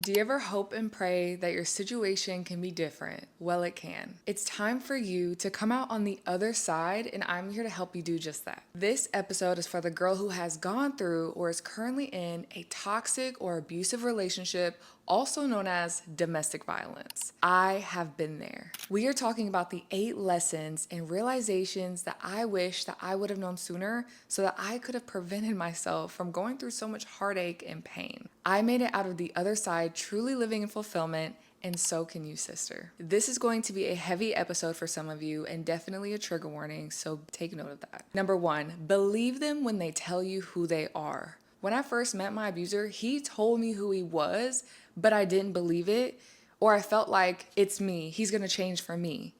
Do you ever hope and pray that your situation can be different? Well, it can. It's time for you to come out on the other side, and I'm here to help you do just that. This episode is for the girl who has gone through or is currently in a toxic or abusive relationship, also known as domestic violence. I have been there. We are talking about the 8 lessons and realizations that I wish that I would have known sooner so that I could have prevented myself from going through so much heartache and pain. I made it out of the other side truly living in fulfillment, and so can you, sister. This is going to be a heavy episode for some of you and definitely a trigger warning, so take note of that. Number 1, believe them when they tell you who they are. When I first met my abuser, he told me who he was, but I didn't believe it, or I felt like it's me, he's gonna change for me.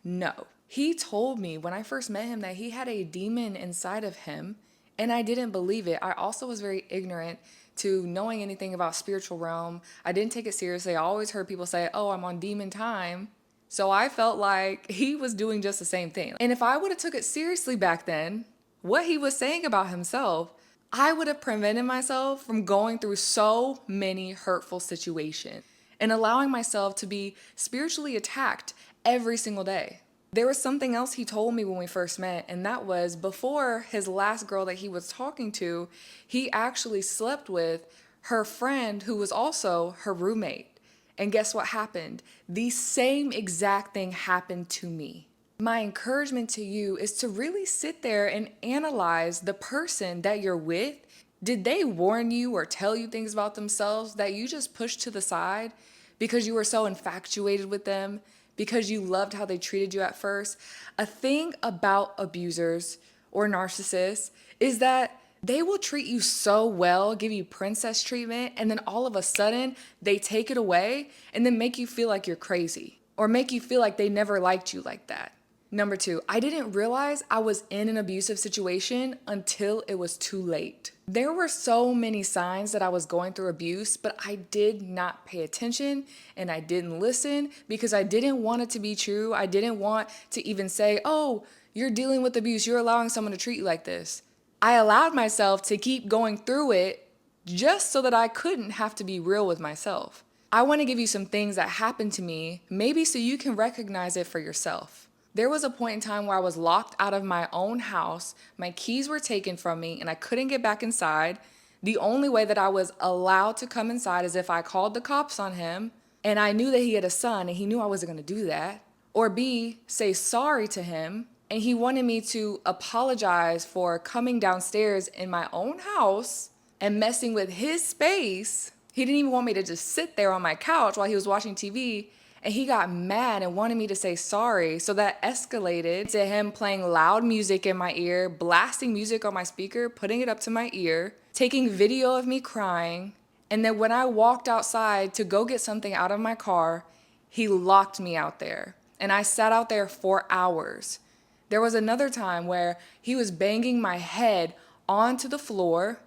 No. He told me when I first met him that he had a demon inside of him, and I didn't believe it. I also was very ignorant to knowing anything about spiritual realm. I didn't take it seriously. I always heard people say, oh, I'm on demon time. So I felt like he was doing just the same thing. And if I would have took it seriously back then, what he was saying about himself, I would have prevented myself from going through so many hurtful situations and allowing myself to be spiritually attacked every single day. There was something else he told me when we first met, and that was before his last girl that he was talking to, he actually slept with her friend who was also her roommate. And guess what happened? The same exact thing happened to me. My encouragement to you is to really sit there and analyze the person that you're with. Did they warn you or tell you things about themselves that you just pushed to the side because you were so infatuated with them? Because you loved how they treated you at first? A thing about abusers or narcissists is that they will treat you so well, give you princess treatment, and then all of a sudden they take it away and then make you feel like you're crazy or make you feel like they never liked you like that. Number 2, I didn't realize I was in an abusive situation until it was too late. There were so many signs that I was going through abuse, but I did not pay attention and I didn't listen because I didn't want it to be true. I didn't want to even say, oh, you're dealing with abuse. You're allowing someone to treat you like this. I allowed myself to keep going through it just so that I couldn't have to be real with myself. I want to give you some things that happened to me, maybe so you can recognize it for yourself. There was a point in time where I was locked out of my own house. My keys were taken from me and I couldn't get back inside. The only way that I was allowed to come inside is if I called the cops on him and I knew that he had a son and he knew I wasn't going to do that. Or B, say sorry to him, and he wanted me to apologize for coming downstairs in my own house and messing with his space. He didn't even want me to just sit there on my couch while he was watching TV. And he got mad and wanted me to say sorry. So that escalated to him playing loud music in my ear, blasting music on my speaker, putting it up to my ear, taking video of me crying. And then when I walked outside to go get something out of my car, he locked me out there. And I sat out there for hours. There was another time where he was banging my head onto the floor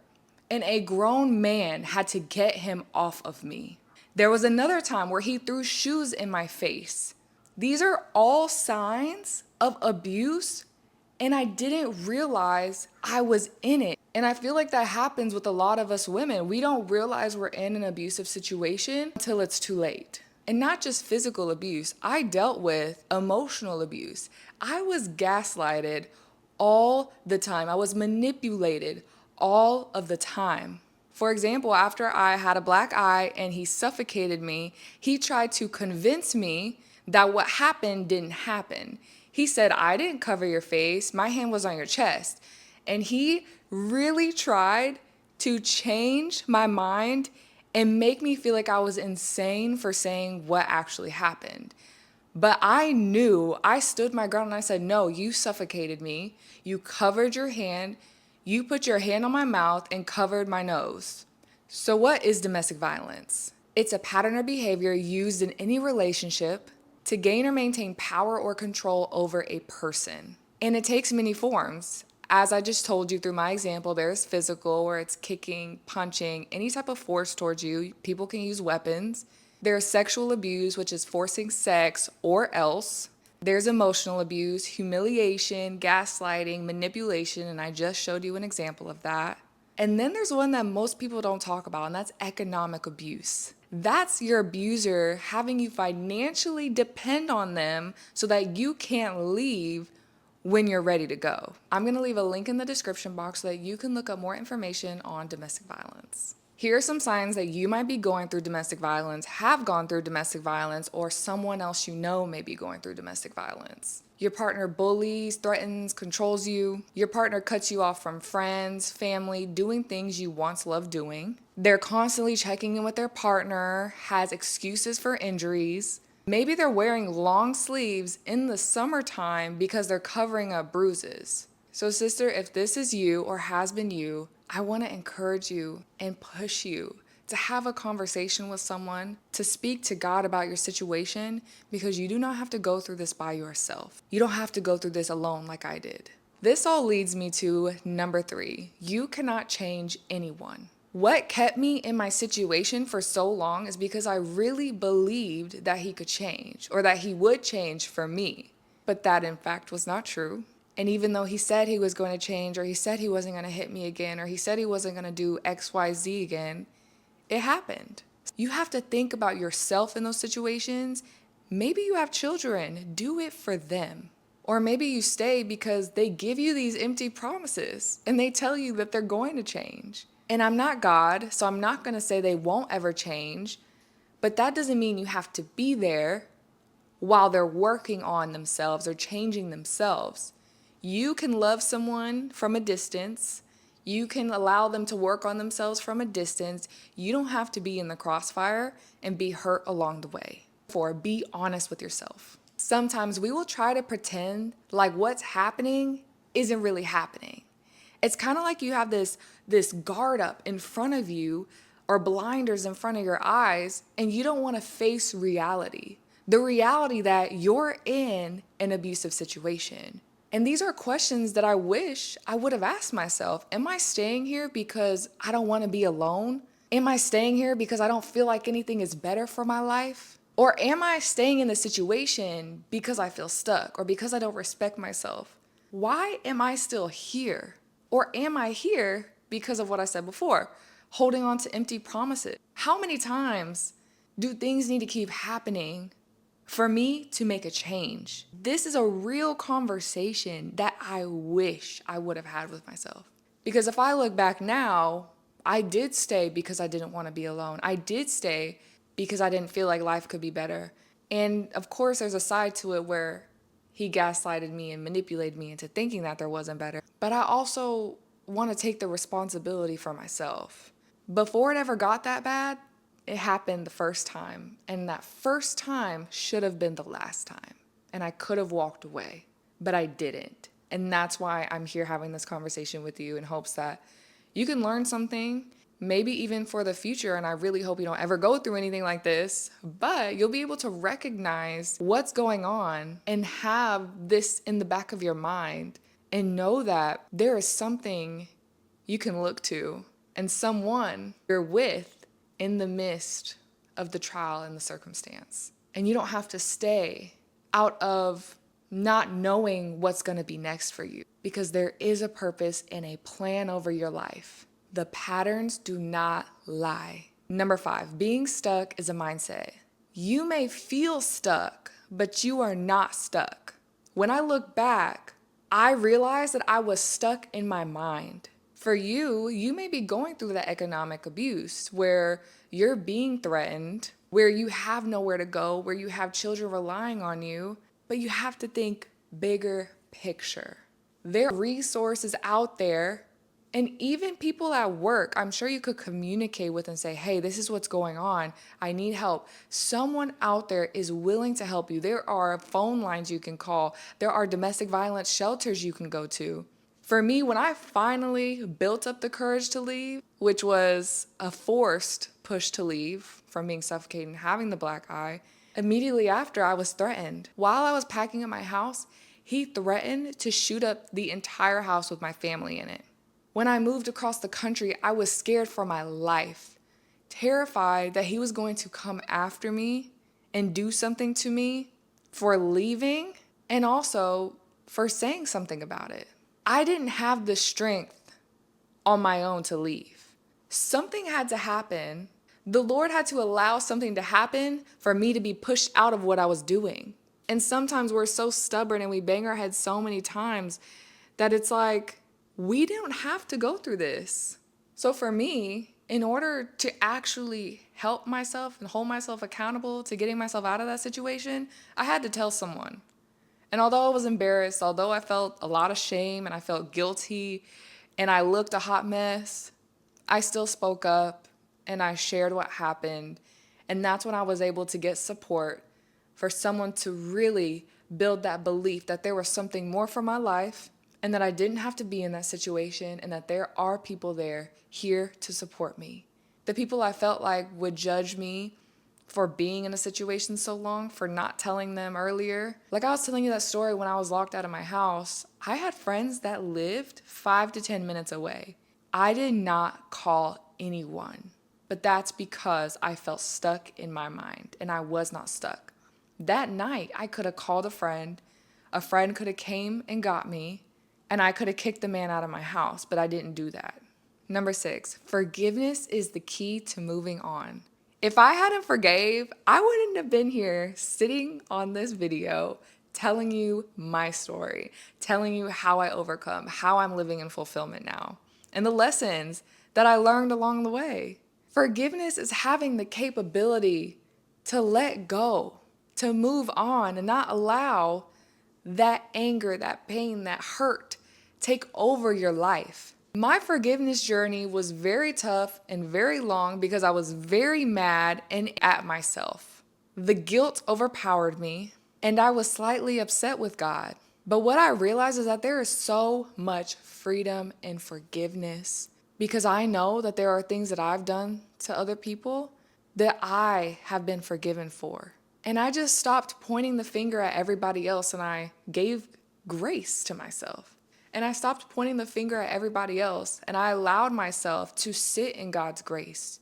and a grown man had to get him off of me. There was another time where he threw shoes in my face. These are all signs of abuse, and I didn't realize I was in it. And I feel like that happens with a lot of us women. We don't realize we're in an abusive situation until it's too late. And not just physical abuse. I dealt with emotional abuse. I was gaslighted all the time. I was manipulated all of the time. For example, after I had a black eye and he suffocated me, he tried to convince me that what happened didn't happen. He said, I didn't cover your face. My hand was on your chest. And he really tried to change my mind and make me feel like I was insane for saying what actually happened. But I knew, I stood my ground and I said, no, you suffocated me. You covered your hand. You put your hand on my mouth and covered my nose. So what is domestic violence? It's a pattern or behavior used in any relationship to gain or maintain power or control over a person. And it takes many forms. As I just told you through my example, there's physical, where it's kicking, punching, any type of force towards you. People can use weapons. There's sexual abuse, which is forcing sex or else. There's emotional abuse, humiliation, gaslighting, manipulation, and I just showed you an example of that. And then there's one that most people don't talk about, and that's economic abuse. That's your abuser having you financially depend on them so that you can't leave when you're ready to go. I'm going to leave a link in the description box so that you can look up more information on domestic violence. Here are some signs that you might be going through domestic violence, have gone through domestic violence, or someone else you know may be going through domestic violence. Your partner bullies, threatens, controls you. Your partner cuts you off from friends, family, doing things you once loved doing. They're constantly checking in with their partner, has excuses for injuries. Maybe they're wearing long sleeves in the summertime because they're covering up bruises. So sister, if this is you or has been you, I want to encourage you and push you to have a conversation with someone, to speak to God about your situation, because you do not have to go through this by yourself. You don't have to go through this alone like I did. This all leads me to number 3. You cannot change anyone. What kept me in my situation for so long is because I really believed that he could change, or that he would change for me. But that in fact was not true. And even though he said he was going to change, or he said he wasn't going to hit me again, or he said he wasn't going to do XYZ again, it happened. You have to think about yourself in those situations. Maybe you have children, do it for them. Or maybe you stay because they give you these empty promises and they tell you that they're going to change. And I'm not God, so I'm not going to say they won't ever change, but that doesn't mean you have to be there while they're working on themselves or changing themselves. You can love someone from a distance. You can allow them to work on themselves from a distance. You don't have to be in the crossfire and be hurt along the way. Be honest with yourself. Sometimes we will try to pretend like what's happening isn't really happening. It's kind of like you have this guard up in front of you, or blinders in front of your eyes, and you don't want to face reality. The reality that you're in an abusive situation. And these are questions that I wish I would have asked myself. Am I staying here because I don't want to be alone? Am I staying here because I don't feel like anything is better for my life? Or am I staying in the situation because I feel stuck or because I don't respect myself? Why am I still here? Or am I here because of what I said before, holding on to empty promises? How many times do things need to keep happening for me to make a change? This is a real conversation that I wish I would have had with myself. Because if I look back now, I did stay because I didn't want to be alone. I did stay because I didn't feel like life could be better. And of course, there's a side to it where he gaslighted me and manipulated me into thinking that there wasn't better. But I also want to take the responsibility for myself. Before it ever got that bad, it happened the first time, and that first time should have been the last time, and I could have walked away, but I didn't. And that's why I'm here having this conversation with you, in hopes that you can learn something, maybe even for the future. And I really hope you don't ever go through anything like this, but you'll be able to recognize what's going on and have this in the back of your mind, and know that there is something you can look to and someone you're with in the midst of the trial and the circumstance. And you don't have to stay out of not knowing what's going to be next for you, because there is a purpose and a plan over your life. The patterns do not lie. Number 5, being stuck is a mindset. You may feel stuck, but you are not stuck. When I look back, I realized that I was stuck in my mind. For you, you may be going through that economic abuse where you're being threatened, where you have nowhere to go, where you have children relying on you, but you have to think bigger picture. There are resources out there, and even people at work, I'm sure you could communicate with and say, hey, this is what's going on. I need help. Someone out there is willing to help you. There are phone lines you can call. There are domestic violence shelters you can go to. For me, when I finally built up the courage to leave, which was a forced push to leave from being suffocated and having the black eye, immediately after I was threatened. While I was packing up my house, he threatened to shoot up the entire house with my family in it. When I moved across the country, I was scared for my life, terrified that he was going to come after me and do something to me for leaving, and also for saying something about it. I didn't have the strength on my own to leave. Something had to happen The Lord had to allow something to happen for me to be pushed out of what I was doing. And sometimes we're so stubborn and we bang our heads so many times that it's like, we don't have to go through this. So for me, in order to actually help myself and hold myself accountable to getting myself out of that situation, I had to tell someone. And although I was embarrassed, although I felt a lot of shame and I felt guilty and I looked a hot mess, I still spoke up and I shared what happened. And that's when I was able to get support for someone to really build that belief that there was something more for my life and that I didn't have to be in that situation and that there are people there here to support me. The people I felt like would judge me for being in a situation so long, for not telling them earlier. Like I was telling you that story when I was locked out of my house, I had friends that lived 5 to 10 minutes away. I did not call anyone, but that's because I felt stuck in my mind and I was not stuck. That night, I could have called a friend could have came and got me, and I could have kicked the man out of my house, but I didn't do that. Number 6, forgiveness is the key to moving on. If I hadn't forgave, I wouldn't have been here sitting on this video telling you my story, telling you how I overcome, how I'm living in fulfillment now, and the lessons that I learned along the way. Forgiveness is having the capability to let go, to move on, and not allow that anger, that pain, that hurt take over your life. My forgiveness journey was very tough and very long because I was very mad and at myself. The guilt overpowered me, and I was slightly upset with God. But what I realized is that there is so much freedom in forgiveness because I know that there are things that I've done to other people that I have been forgiven for. And I just stopped pointing the finger at everybody else and I gave grace to myself. And I stopped pointing the finger at everybody else and I allowed myself to sit in God's grace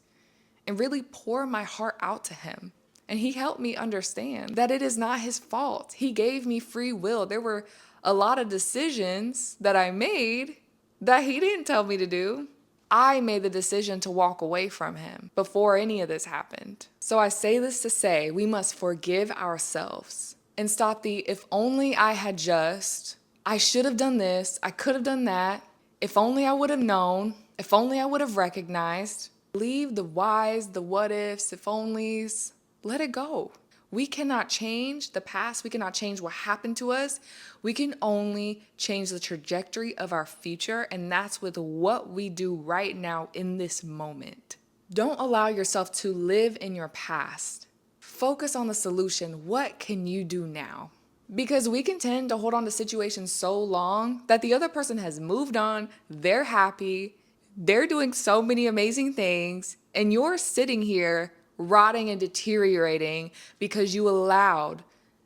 and really pour my heart out to Him. And He helped me understand that it is not His fault. He gave me free will. There were a lot of decisions that I made that He didn't tell me to do. I made the decision to walk away from Him before any of this happened. So I say this to say we must forgive ourselves and stop the if only I had just, I should have done this, I could have done that, if only I would have known, if only I would have recognized. Leave the whys, the what ifs, if onlys, let it go. We cannot change the past. We cannot change what happened to us. We can only change the trajectory of our future, and that's with what we do right now in this moment. Don't allow yourself to live in your past. Focus on the solution. What can you do now? Because we can tend to hold on to situations so long that the other person has moved on, they're happy, they're doing so many amazing things, and you're sitting here rotting and deteriorating because you allowed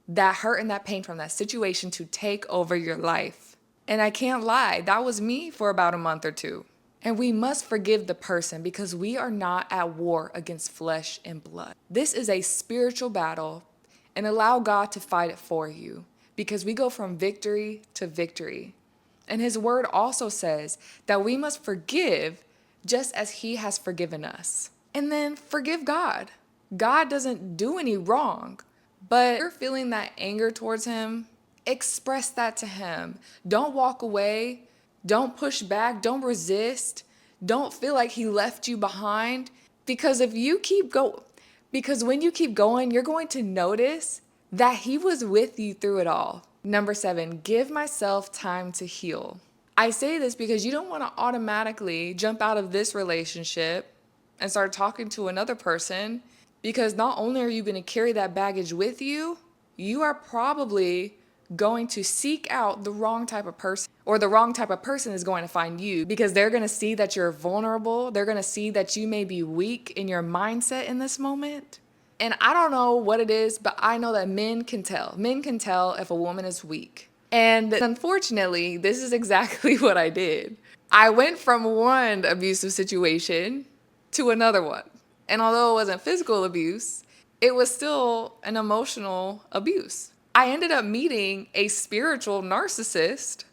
that hurt and that pain from that situation to take over your life. And I can't lie, that was me for about a month or two. And we must forgive the person because we are not at war against flesh and blood. This is a spiritual battle, and allow God to fight it for you because we go from victory to victory. And His word also says that we must forgive just as He has forgiven us. And then forgive God. God doesn't do any wrong, but if you're feeling that anger towards Him, express that to Him. Don't walk away. Don't push back. Don't resist. Don't feel like He left you behind. Because when you keep going, you're going to notice that He was with you through it all. Number 7, give myself time to heal. I say this because you don't want to automatically jump out of this relationship and start talking to another person, because not only are you going to carry that baggage with you, you are probably going to seek out the wrong type of person, or the wrong type of person is going to find you because they're going to see that you're vulnerable. They're going to see that you may be weak in your mindset in this moment. And I don't know what it is, but I know that men can tell. Men can tell if a woman is weak. And unfortunately, this is exactly what I did. I went from one abusive situation to another one. And although it wasn't physical abuse, it was still an emotional abuse. I ended up meeting a spiritual narcissist,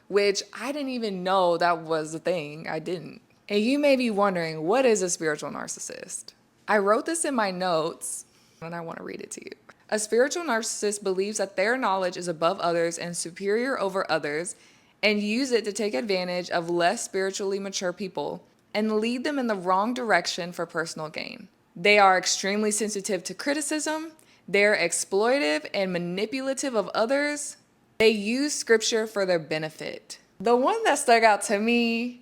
which I didn't even know that was a thing. I didn't. And you may be wondering, what is a spiritual narcissist? I wrote this in my notes and I want to read it to you. A spiritual narcissist believes that their knowledge is above others and superior over others, and use it to take advantage of less spiritually mature people and lead them in the wrong direction for personal gain. They are extremely sensitive to criticism. They're exploitive and manipulative of others. They use scripture for their benefit. The one that stuck out to me,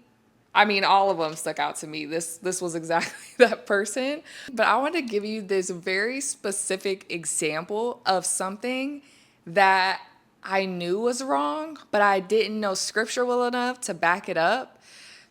I mean, all of them stuck out to me. This was exactly that person. But I want to give you this very specific example of something that I knew was wrong, but I didn't know scripture well enough to back it up.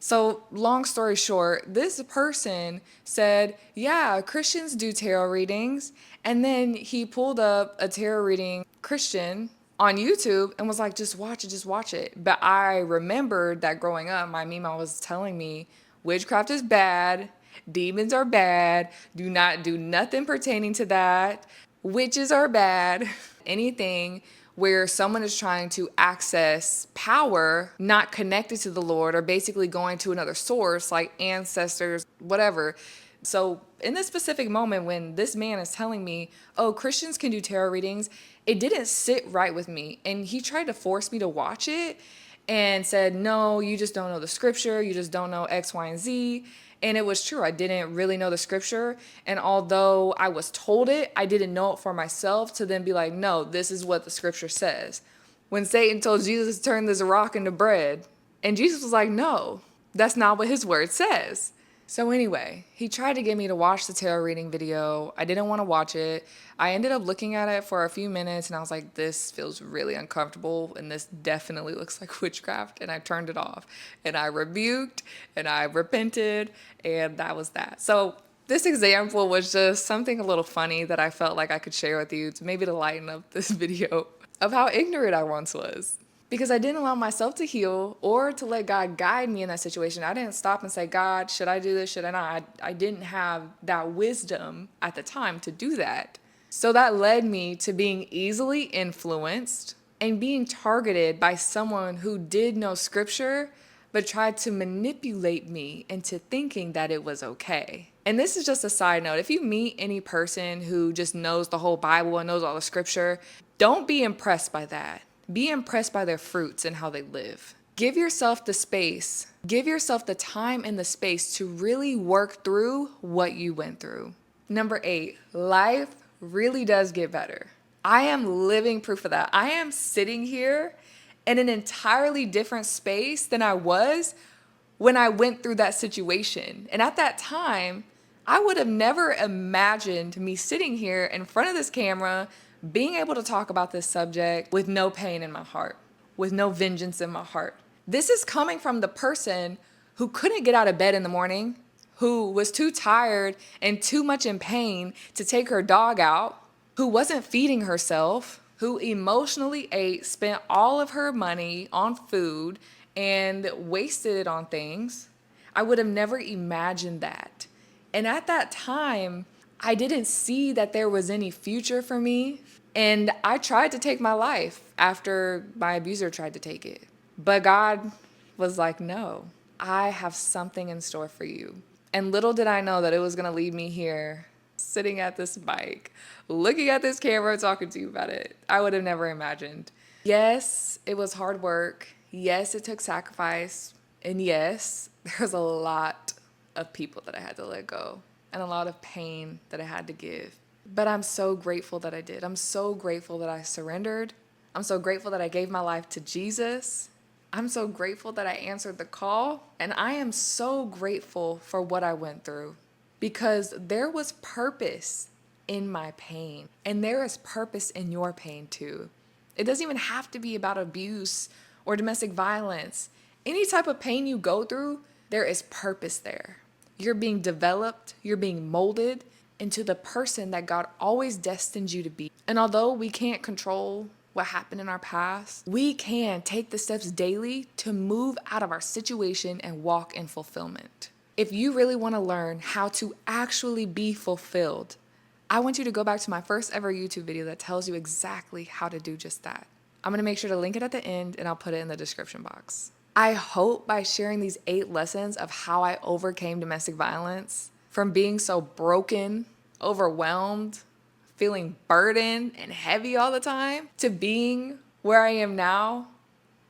So long story short, this person said, yeah, Christians do tarot readings. And then he pulled up a tarot reading Christian on YouTube and was like, just watch it, just watch it. But I remembered that growing up, my Mima was telling me witchcraft is bad, demons are bad, do not do nothing pertaining to that, witches are bad, anything where someone is trying to access power not connected to the Lord or basically going to another source like ancestors, whatever. So in this specific moment when this man is telling me, oh, Christians can do tarot readings, it didn't sit right with me. And he tried to force me to watch it and said, no, you just don't know the scripture. You just don't know X, Y, and Z. And it was true. I didn't really know the scripture. And although I was told it, I didn't know it for myself to then be like, no, this is what the scripture says. When Satan told Jesus to turn this rock into bread, and Jesus was like, no, that's not what his word says. So anyway, he tried to get me to watch the tarot reading video. I didn't want to watch it. I ended up looking at it for a few minutes and I was like, this feels really uncomfortable and this definitely looks like witchcraft. And I turned it off and I rebuked and I repented and that was that. So this example was just something a little funny that I felt like I could share with you to maybe to lighten up this video of how ignorant I once was. Because I didn't allow myself to heal or to let God guide me in that situation. I didn't stop and say, God, should I do this? Should I not? I didn't have that wisdom at the time to do that. So that led me to being easily influenced and being targeted by someone who did know scripture, but tried to manipulate me into thinking that it was okay. And this is just a side note. If you meet any person who just knows the whole Bible and knows all the scripture, don't be impressed by that. Be impressed by their fruits and how they live. Give yourself the space. Give yourself the time and the space to really work through what you went through. Number 8, life really does get better. I am living proof of that. I am sitting here in an entirely different space than I was when I went through that situation. And at that time, I would have never imagined me sitting here in front of this camera being able to talk about this subject with no pain in my heart, with no vengeance in my heart. This is coming from the person who couldn't get out of bed in the morning, who was too tired and too much in pain to take her dog out, who wasn't feeding herself, who emotionally ate, spent all of her money on food and wasted it on things. I would have never imagined that. And at that time, I didn't see that there was any future for me. And I tried to take my life after my abuser tried to take it. But God was like, no, I have something in store for you. And little did I know that it was going to lead me here, sitting at this bike, looking at this camera, talking to you about it. I would have never imagined. Yes, it was hard work. Yes, it took sacrifice. And yes, there was a lot of people that I had to let go and a lot of pain that I had to give. But I'm so grateful that I did. I'm so grateful that I surrendered. I'm so grateful that I gave my life to Jesus. I'm so grateful that I answered the call. And I am so grateful for what I went through because there was purpose in my pain. And there is purpose in your pain too. It doesn't even have to be about abuse or domestic violence. Any type of pain you go through, there is purpose there. You're being developed, you're being molded into the person that God always destined you to be. And although we can't control what happened in our past, we can take the steps daily to move out of our situation and walk in fulfillment. If you really want to learn how to actually be fulfilled, I want you to go back to my first ever YouTube video that tells you exactly how to do just that. I'm going to make sure to link it at the end and I'll put it in the description box. I hope by sharing these 8 lessons of how I overcame domestic violence From being so broken, overwhelmed, feeling burdened and heavy all the time, to being where I am now,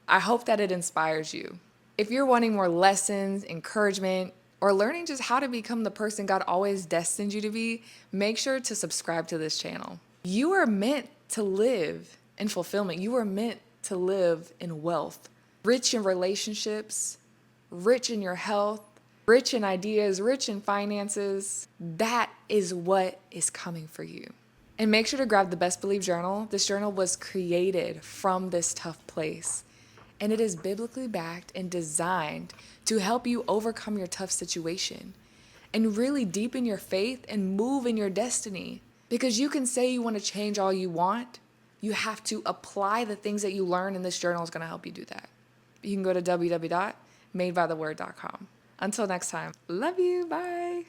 I hope that it inspires you. If you're wanting more lessons, encouragement, or learning just how to become the person God always destined you to be, make sure to subscribe to this channel. You are meant to live in fulfillment. You are meant to live in wealth, rich in relationships, rich in your health, rich in ideas, rich in finances. That is what is coming for you. And make sure to grab the Best Believe journal. This journal was created from this tough place, and it is biblically backed and designed to help you overcome your tough situation and really deepen your faith and move in your destiny. Because you can say you want to change all you want, you have to apply the things that you learn, and this journal is going to help you do that. You can go to www.madebytheword.com. Until next time, love you, bye.